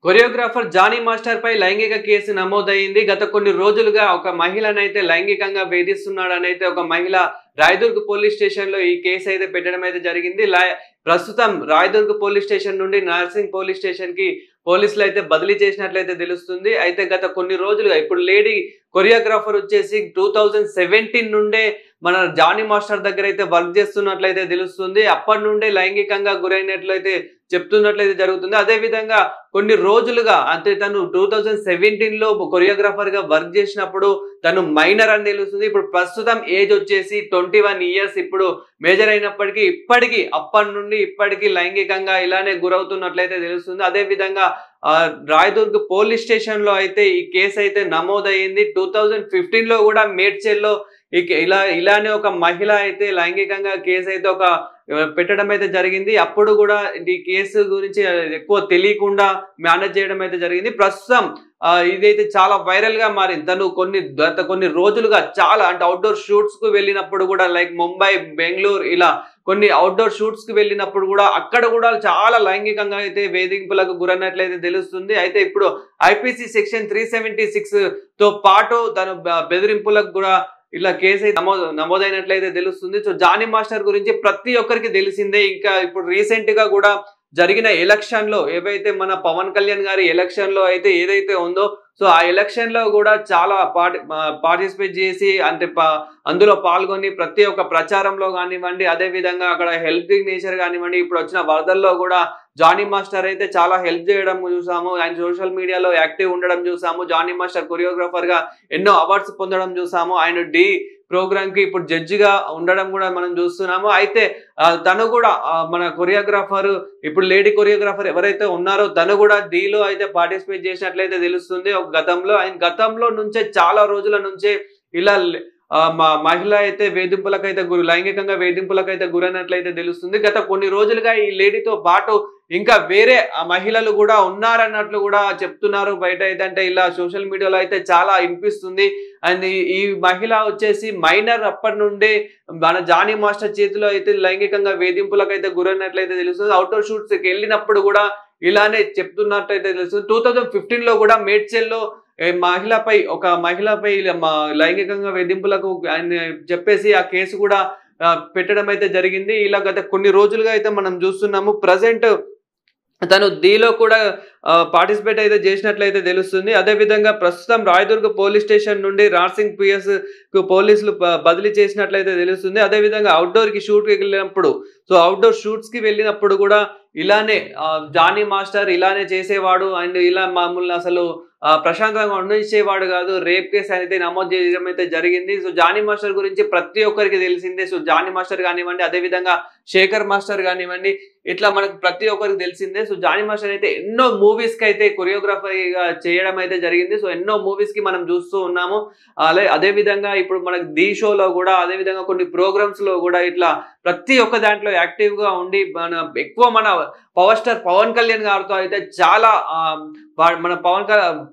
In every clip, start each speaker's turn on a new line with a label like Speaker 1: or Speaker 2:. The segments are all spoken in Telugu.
Speaker 1: కొరియోగ్రాఫర్ జానీ మాస్టర్ పై లైంగిక కేసు నమోదైంది. గత కొన్ని రోజులుగా ఒక మహిళనైతే లైంగికంగా వేధిస్తున్నాడనైతే ఒక మహిళ రాయదుర్గ్ పోలీస్ స్టేషన్ లో ఈ కేసు అయితే పెట్టడం అయితే జరిగింది. ప్రస్తుతం రాయదుర్గ్ పోలీస్ స్టేషన్ నుండి నర్సింగ్ పోలీస్ స్టేషన్ కి పోలీసులు అయితే బదిలీ చేసినట్లయితే తెలుస్తుంది. అయితే గత కొన్ని రోజులుగా ఇప్పుడు లేడీ కొరియోగ్రాఫర్ వచ్చేసి 2017 నుండే మన జానీ మాస్టర్ దగ్గర అయితే వర్క్ చేస్తున్నట్లయితే తెలుస్తుంది. అప్పటి నుండే లైంగికంగా గురైనట్లయితే చెప్తున్నట్లయితే జరుగుతుంది. అదే విధంగా కొన్ని రోజులుగా అంటే తను 2017 లో కొరియోగ్రాఫర్ గా వర్క్ చేసినప్పుడు తను మైనర్ అని తెలుస్తుంది. ఇప్పుడు ప్రస్తుతం ఏజ్ వచ్చేసి 21 ఇయర్స్ ఇప్పుడు మేజర్ అయినప్పటికీ ఇప్పటికీ అప్పటి నుండి ఇప్పటికీ లైంగికంగా ఇలానే గురవుతున్నట్లయితే తెలుస్తుంది. అదే విధంగా రాయదుర్గ్ పోలీస్ స్టేషన్ లో అయితే ఈ కేసు అయితే నమోదయ్యింది. 2015 లో కూడా మేడ్చల్లో ఇలానే ఒక మహిళ అయితే లైంగికంగా కేసు అయితే ఒక పెట్టడం అయితే జరిగింది. అప్పుడు కూడా ఈ కేసు గురించి ఎక్కువ తెలియకుండా మేనేజ్ చేయడం అయితే జరిగింది. ప్రస్తుతం ఇదైతే చాలా వైరల్ గా మారింది. తను గత కొన్ని రోజులుగా చాలా అంటే అవుట్డోర్ షూట్స్ కు వెళ్ళినప్పుడు కూడా లైక్ ముంబై, బెంగళూరు ఇలా కొన్ని అవుట్డోర్ షూట్స్ కి వెళ్ళినప్పుడు కూడా అక్కడ కూడా చాలా లైంగికంగా అయితే వేధింపులకు గురైనట్లయితే తెలుస్తుంది. అయితే ఇప్పుడు ఐపీసీ సెక్షన్ 376 తో పాటు తను బెదిరింపులకు కూడా ఇలా కేసు అయితే నమోదైనట్లయితే తెలుస్తుంది. సో జానీ మాస్టర్ గురించి ప్రతి ఒక్కరికి తెలిసిందే. ఇంకా ఇప్పుడు రీసెంట్ గా కూడా జరిగిన ఎలక్షన్ లో ఏవైతే మన పవన్ కళ్యాణ్ గారి ఎలక్షన్ లో అయితే ఏదైతే ఉందో సో ఆ ఎలక్షన్ లో కూడా చాలా పార్టిసిపేట్ చేసి అంటే అందులో పాల్గొని ప్రతి ఒక్క ప్రచారంలో కానివ్వండి, అదే విధంగా అక్కడ హెల్పింగ్ నేచర్ కానివ్వండి, ఇప్పుడు వచ్చిన వరదల్లో కూడా జానీ మాస్టర్ అయితే చాలా హెల్ప్ చేయడం చూసాము. ఆయన సోషల్ మీడియాలో యాక్టివ్ ఉండడం చూసాము. జానీ మాస్టర్ కొరియోగ్రాఫర్ గా ఎన్నో అవార్డ్స్ పొందడం చూసాము. ఆయన ప్రోగ్రామ్ కి ఇప్పుడు జడ్జిగా ఉండడం కూడా మనం చూస్తున్నాము. అయితే తను కూడా మన కొరియోగ్రాఫర్ ఇప్పుడు లేడీ కొరియోగ్రాఫర్ ఎవరైతే ఉన్నారో తను కూడా డీలో అయితే పార్టిసిపేట్ చేసినట్లయితే తెలుస్తుంది. ఒక గతంలో నుంచే చాలా రోజుల నుంచే ఇలా మహిళ అయితే లైంగికంగా వేధింపులకైతే గురైనట్లయితే తెలుస్తుంది. గత కొన్ని రోజులుగా ఈ లేడీతో పాటు ఇంకా వేరే మహిళలు కూడా ఉన్నారన్నట్లు కూడా చెప్తున్నారు బయట అయితే. అంటే ఇలా సోషల్ మీడియాలో అయితే చాలా వినిపిస్తుంది. అండ్ ఈ మహిళ వచ్చేసి మైనర్ అప్పటి నుండే మన జానీ మాస్టర్ చేతిలో అయితే లైంగికంగా వేధింపులకైతే గురైనట్లయితే తెలుస్తుంది. అవుట్డోర్ షూట్స్ కి వెళ్ళినప్పుడు కూడా ఇలానే చెప్తున్నట్టయితే తెలుస్తుంది. 2015 లో కూడా మేడ్చల్లో ఒక మహిళపై లైంగికంగా వేధింపులకు చెప్పేసి ఆ కేసు కూడా పెట్టడం అయితే జరిగింది. ఇలా గత కొన్ని రోజులుగా అయితే మనం చూస్తున్నాము. ప్రజెంట్ తను దీలో కూడా పార్టిసిపేట్ అయితే చేసినట్లయితే తెలుస్తుంది. అదే విధంగా ప్రస్తుతం రాయదుర్గ్ పోలీస్ స్టేషన్ నుండి నార్సింగ్ పిఎస్ కు పోలీసులు బదిలీ చేసినట్లయితే తెలుస్తుంది. అదే విధంగా అవుట్డోర్ షూట్స్ కి వెళ్ళినప్పుడు కూడా ఇలానే జానీ మాస్టర్ ఇలానే చేసేవాడు అండ్ ఇలా మామూలు అసలు ప్రశాంతంగా ఉండనిచ్చేవాడు కాదు. రేప్ కేసు అయితే నమోదు చేయడం అయితే జరిగింది. సో జానీ మాస్టర్ గురించి ప్రతి ఒక్కరికి తెలిసిందే. సో జానీ మాస్టర్ కానివ్వండి, అదే విధంగా శేఖర్ మాస్టర్ కానివ్వండి, ఇట్లా మనకు ప్రతి ఒక్కరికి తెలిసిందే. సో జానీ మాస్టర్ అయితే ఎన్నో మూవీస్ కి అయితే కొరియోగ్రఫీగా చేయడం అయితే జరిగింది. సో ఎన్నో మూవీస్ కి మనం చూస్తూ ఉన్నాము. అదే విధంగా ఇప్పుడు మనకు ది షోలో కూడా అదే విధంగా కొన్ని ప్రోగ్రామ్స్ లో కూడా ఇట్లా ప్రతి ఒక్క దాంట్లో యాక్టివ్ గా ఉండి మన పవర్ స్టార్ పవన్ కళ్యాణ్ గారితో అయితే చాలా మన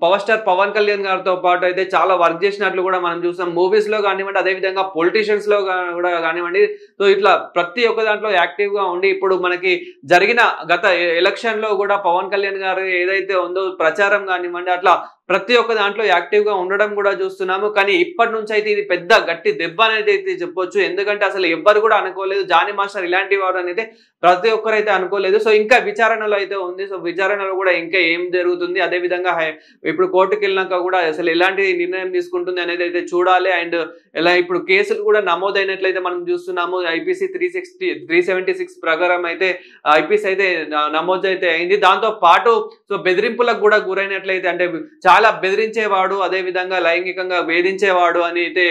Speaker 1: పవర్ స్టార్ పవన్ కళ్యాణ్ గారితో పాటు అయితే చాలా వర్క్ చేసినట్లు కూడా మనం చూసాం. మూవీస్ లో కానివ్వండి, అదే విధంగా పొలిటీషియన్స్ లో కూడా కానివ్వండి. సో ఇట్లా ప్రతి ఒక్క దాంట్లో యాక్టివ్ గా ఉండి ఇప్పుడు మనకి జరిగిన గత ఎలక్షన్ లో కూడా పవన్ కళ్యాణ్ గారు ఏదైతే ఉందో ప్రచారం కానివ్వండి, అట్లా ప్రతి ఒక్క దాంట్లో యాక్టివ్ గా ఉండడం కూడా చూస్తున్నాము. కానీ ఇప్పటి నుంచి అయితే ఇది పెద్ద గట్టి దెబ్బ అనేది అయితే చెప్పొచ్చు. ఎందుకంటే అసలు ఎవ్వరు కూడా అనుకోలేదు జానీ మాస్టర్ ఇలాంటి వాడు అనేది ప్రతి ఒక్కరైతే అనుకోలేదు. సో ఇంకా విచారణలో అయితే ఉంది. సో విచారణలో కూడా ఇంకా ఏం జరుగుతుంది, అదే విధంగా ఇప్పుడు కోర్టుకు వెళ్ళినాక కూడా అసలు ఎలాంటి నిర్ణయం తీసుకుంటుంది అనేది అయితే చూడాలి. అండ్ ఇలా ఇప్పుడు కేసులు కూడా నమోదైనట్లయితే మనం చూస్తున్నాము. ఐపీసీ 376 ప్రకారం అయితే ఐపీసీ అయితే నమోదు అయితే అయింది. దాంతో పాటు సో బెదిరింపులకు కూడా గురైనట్లయితే అంటే చాలా బెదిరించేవాడు, అదే విధంగా లైంగికంగా వేధించేవాడు అని అయితే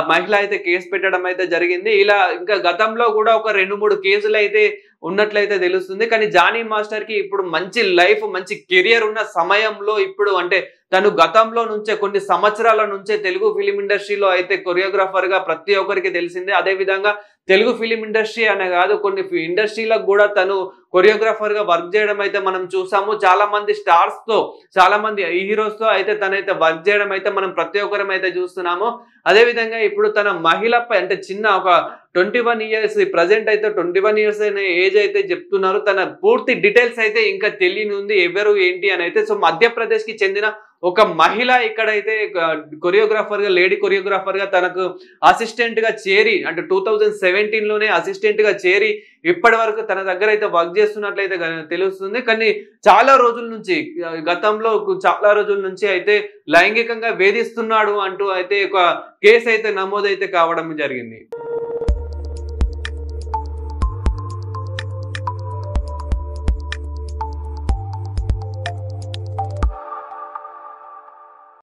Speaker 1: మహిళ అయితే కేసు పెట్టడం అయితే జరిగింది. ఇలా ఇంకా గతంలో కూడా ఒక 2-3 కేసులు అయితే ఉన్నట్లయితే తెలుస్తుంది. కానీ జానీ మాస్టర్ కి ఇప్పుడు మంచి లైఫ్, మంచి కెరియర్ ఉన్న సమయంలో ఇప్పుడు అంటే తను గతంలో నుంచే కొన్ని సంవత్సరాల నుంచే తెలుగు ఫిలిం ఇండస్ట్రీలో అయితే కొరియోగ్రాఫర్ గా ప్రతి ఒక్కరికి తెలిసిందే. అదే విధంగా తెలుగు ఫిలిం ఇండస్ట్రీ అనే కాదు కొన్ని ఇండస్ట్రీలకు కూడా తను కొరియోగ్రాఫర్ గా వర్క్ చేయడం అయితే మనం చూసాము. చాలా మంది స్టార్స్ తో, చాలా మంది హీరోస్ తో అయితే తనైతే వర్క్ చేయడం అయితే మనం ప్రతి ఒక్కరం అయితే చూస్తున్నాము. అదే విధంగా ఇప్పుడు తన మహిళపై అంటే చిన్న ఒక 21 ఇయర్స్ ప్రజెంట్ అయితే 21 ఇయర్స్ అనే ఏజ్ అయితే చెప్తున్నారు. తన పూర్తి డీటెయిల్స్ అయితే ఇంకా తెలియని ఉంది ఎవరు ఏంటి అని అయితే. సో మధ్యప్రదేశ్ కి చెందిన ఒక మహిళ ఇక్కడైతే కొరియోగ్రాఫర్ గా లేడీ కొరియోగ్రాఫర్ గా తనకు అసిస్టెంట్ గా చేరి అంటే 2017 లోనే అసిస్టెంట్ గా చేరి ఇప్పటి వరకు తన దగ్గర అయితే వర్క్ చేస్తున్నట్లయితే తెలుస్తుంది. కానీ చాలా రోజుల నుంచి గతంలో చాలా రోజుల నుంచి అయితే లైంగికంగా వేధిస్తున్నాడు అంటూ అయితే ఒక కేసు అయితే నమోదైతే కావడం జరిగింది.